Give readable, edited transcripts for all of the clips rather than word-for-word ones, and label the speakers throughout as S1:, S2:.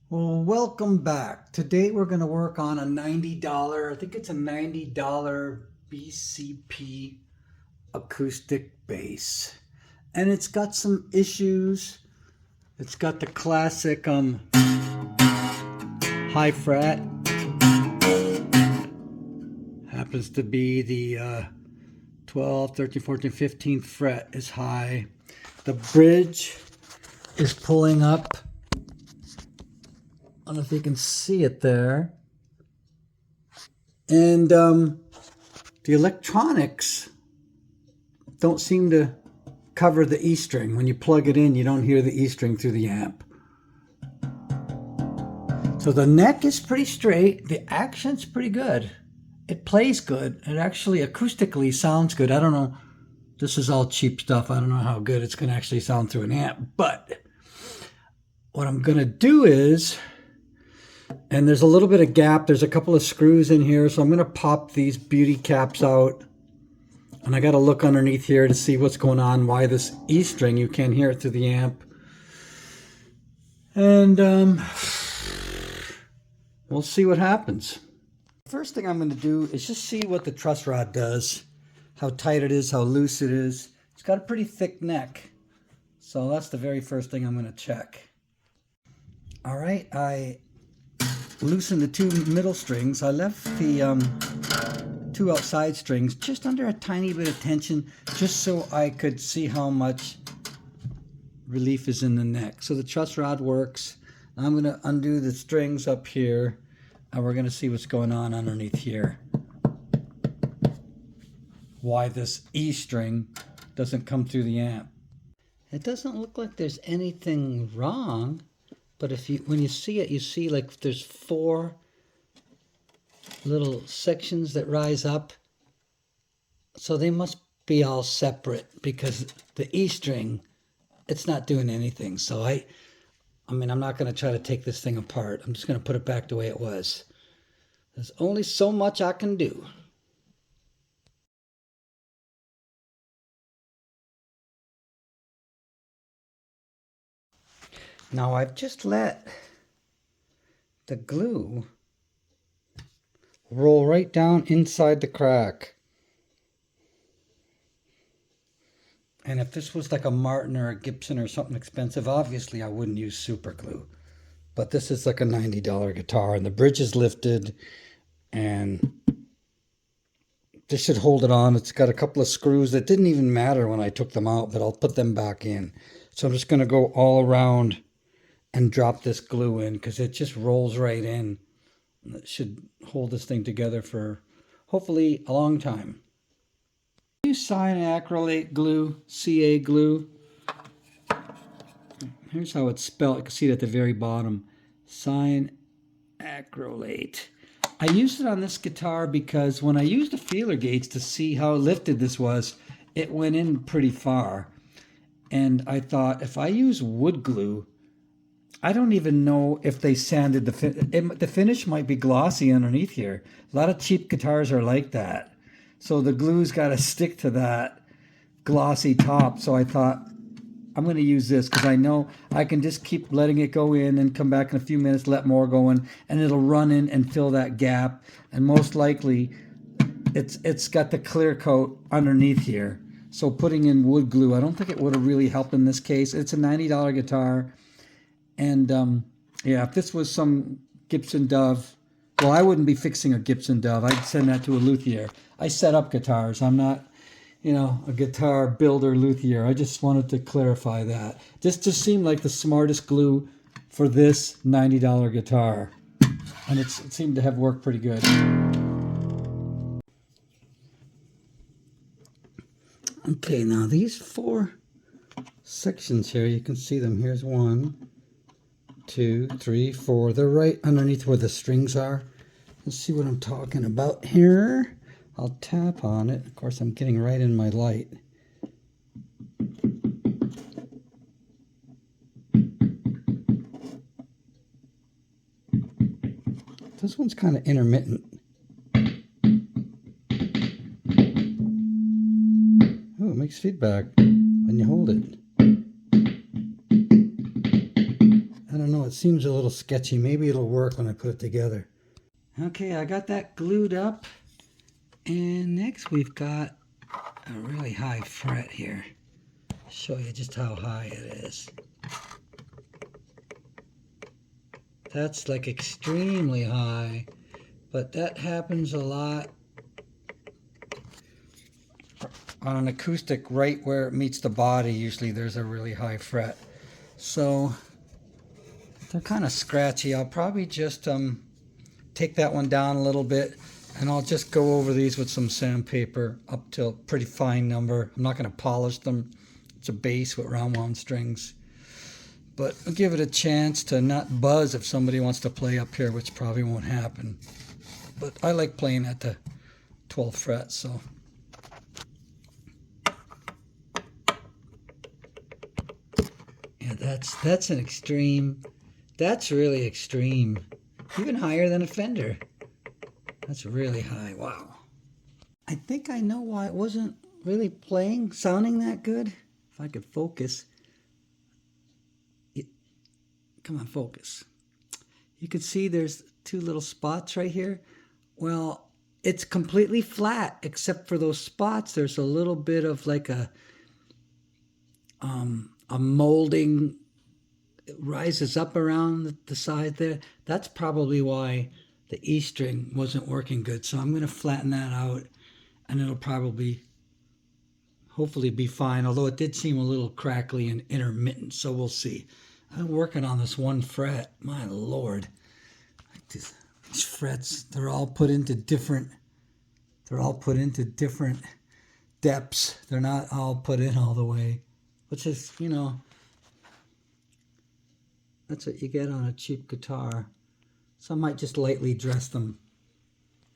S1: Well, welcome back. Today we're going to work on a $90, I think it's a $90 BCP acoustic bass. And it's got some issues. It's got the classic high fret. Happens to be the 12th, 13th, 14th, 15th fret is high. The bridge is pulling up. I don't know if you can see it there. And the electronics don't seem to cover the E string. When you plug it in, you don't hear the E string through the amp. So the neck is pretty straight. The action's pretty good. It plays good. It actually acoustically sounds good. I don't know. This is all cheap stuff. I don't know how good it's going to actually sound through an amp. But what I'm going to do is, and there's a little bit of gap. There's a couple of screws in here. So I'm going to pop these beauty caps out. And I got to look underneath here to see what's going on. Why this E string, you can't hear it through the amp. And we'll see what happens. First thing I'm going to do is just see what the truss rod does. How tight it is, how loose it is. It's got a pretty thick neck. So that's the very first thing I'm going to check. All right, I loosened the two middle strings. I left the two outside strings just under a tiny bit of tension, just so I could see how much relief is in the neck. So the truss rod works. I'm going to undo the strings up here, and we're going to see what's going on underneath here. Why this E string doesn't come through the amp. It doesn't look like there's anything wrong. But when you see it, you see like there's four little sections that rise up. So they must be all separate because the E string, it's not doing anything. So I mean, I'm not going to try to take this thing apart. I'm just going to put it back the way it was. There's only so much I can do. Now I've just let the glue roll right down inside the crack. And if this was like a Martin or a Gibson or something expensive, obviously I wouldn't use super glue. But this is like a $90 guitar, and the bridge is lifted, and this should hold it on. It's got a couple of screws that didn't even matter when I took them out, but I'll put them back in. So I'm just going to go all around and drop this glue in because it just rolls right in. It should hold this thing together for hopefully a long time. Use acrylate glue, CA glue. Here's how it's spelled. You can see it at the very bottom. Acrylate. I used it on this guitar because when I used the feeler gauge to see how lifted this was, it went in pretty far. And I thought, if I use wood glue, I don't even know if they sanded the finish might be glossy underneath here. A lot of cheap guitars are like that. So the glue's got to stick to that glossy top. So I thought, I'm going to use this because I know I can just keep letting it go in and come back in a few minutes, let more go in, and it'll run in and fill that gap. And most likely, it's got the clear coat underneath here. So putting in wood glue, I don't think it would have really helped in this case. It's a $90 guitar. And yeah, if this was some Gibson Dove, well, I wouldn't be fixing a Gibson Dove. I'd send that to a luthier. I set up guitars. I'm not, a guitar builder luthier. I just wanted to clarify that. This just seemed like the smartest glue for this $90 guitar. And it seemed to have worked pretty good. Okay, now these four sections here, you can see them. Here's 1, 2, 3, 4. They're right underneath where the strings are. Let's see what I'm talking about here. I'll tap on it. Of course, I'm getting right in my light. This one's kind of intermittent. Oh, it makes feedback when you hold it. I don't
S2: don't know, it seems a little sketchy. Maybe it'll work when I put it together.
S1: Okay, I got that glued up. And next we've got a really high fret here. Show you just how high it is. That's like extremely high, but that happens a lot on an acoustic. Right where it meets the body, usually there's a really high fret. So they're kind of scratchy. I'll probably just take that one down a little bit, and I'll just go over these with some sandpaper up to a pretty fine number. I'm not going to polish them. It's a bass with round wound strings. But I'll give it a chance to not buzz if somebody wants to play up here, which probably won't happen. But I like playing at the 12th fret, so. Yeah, that's an extreme. That's really extreme. Even higher than a Fender. That's really high. Wow. I think I know why it wasn't really sounding that good. If I could focus. Come on, focus. You can see there's two little spots right here. Well, it's completely flat except for those spots. There's a little bit of like a molding. It rises up around the side there. That's probably why the E string wasn't working good. So I'm going to flatten that out, and it'll probably, hopefully, be fine. Although it did seem a little crackly and intermittent, so we'll see. I'm working on this one fret. My Lord, like these frets, they're all put into different depths. They're not all put in all the way, which is, you know, that's what you get on a cheap guitar. So I might just lightly dress them.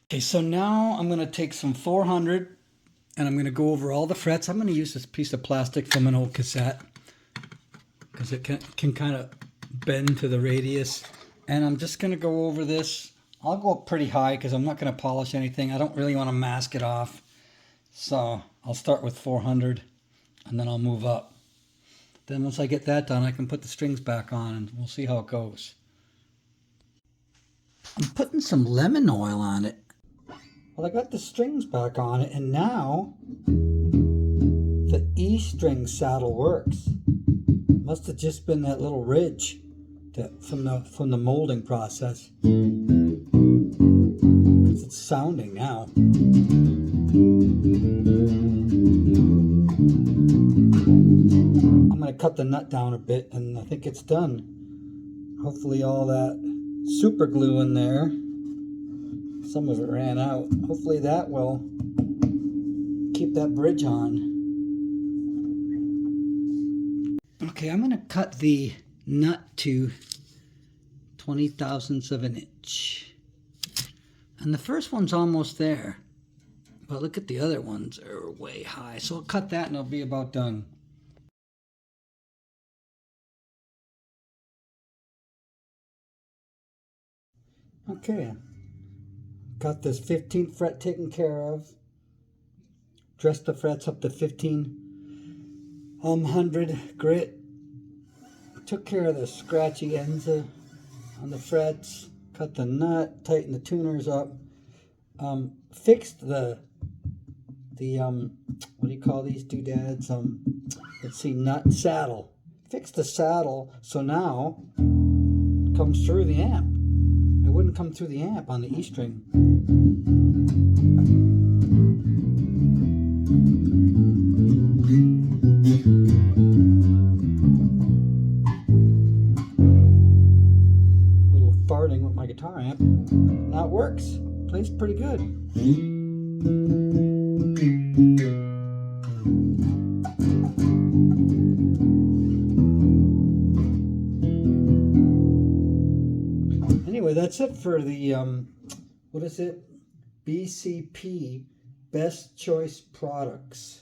S1: Okay, so now I'm going to take some 400 and I'm going to go over all the frets. I'm going to use this piece of plastic from an old cassette because it can kind of bend to the radius. And I'm just going to go over this. I'll go up pretty high because I'm not going to polish anything. I don't really want to mask it off. So I'll start with 400 and then I'll move up. Then once I get that done, I can put the strings back on and we'll see how it goes. I'm putting some lemon oil on it. Well, I got the strings back on it, and now the E string saddle works. Must have just been that little ridge from the molding process. Because it's sounding now. I'm going to cut the nut down a bit, and I think it's done. Hopefully all that super glue in there, some of it ran out. Hopefully that will keep that bridge on. Okay, I'm going to cut the nut to 20 thousandths of an inch. And the first one's almost there. But look at the other ones, they're way high. So I'll cut that and I'll be about done. Okay, got this 15th fret taken care of. Dressed the frets up to 1500 grit. Took care of the scratchy ends on the frets. Cut the nut, tightened the tuners up. Fixed the what do you call these doodads? Let's see, nut saddle. Fixed the saddle so now it comes through the amp. It wouldn't come through the amp on the E string. A little farting with my guitar amp. Now it works. Plays pretty good. Anyway, that's it for the, what is it? BCP Best Choice Products.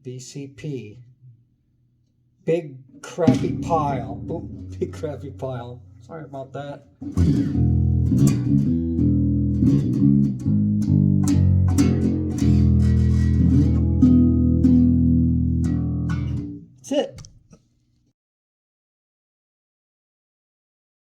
S1: BCP. Big crappy pile. Oh, big crappy pile. Sorry about that. That's it.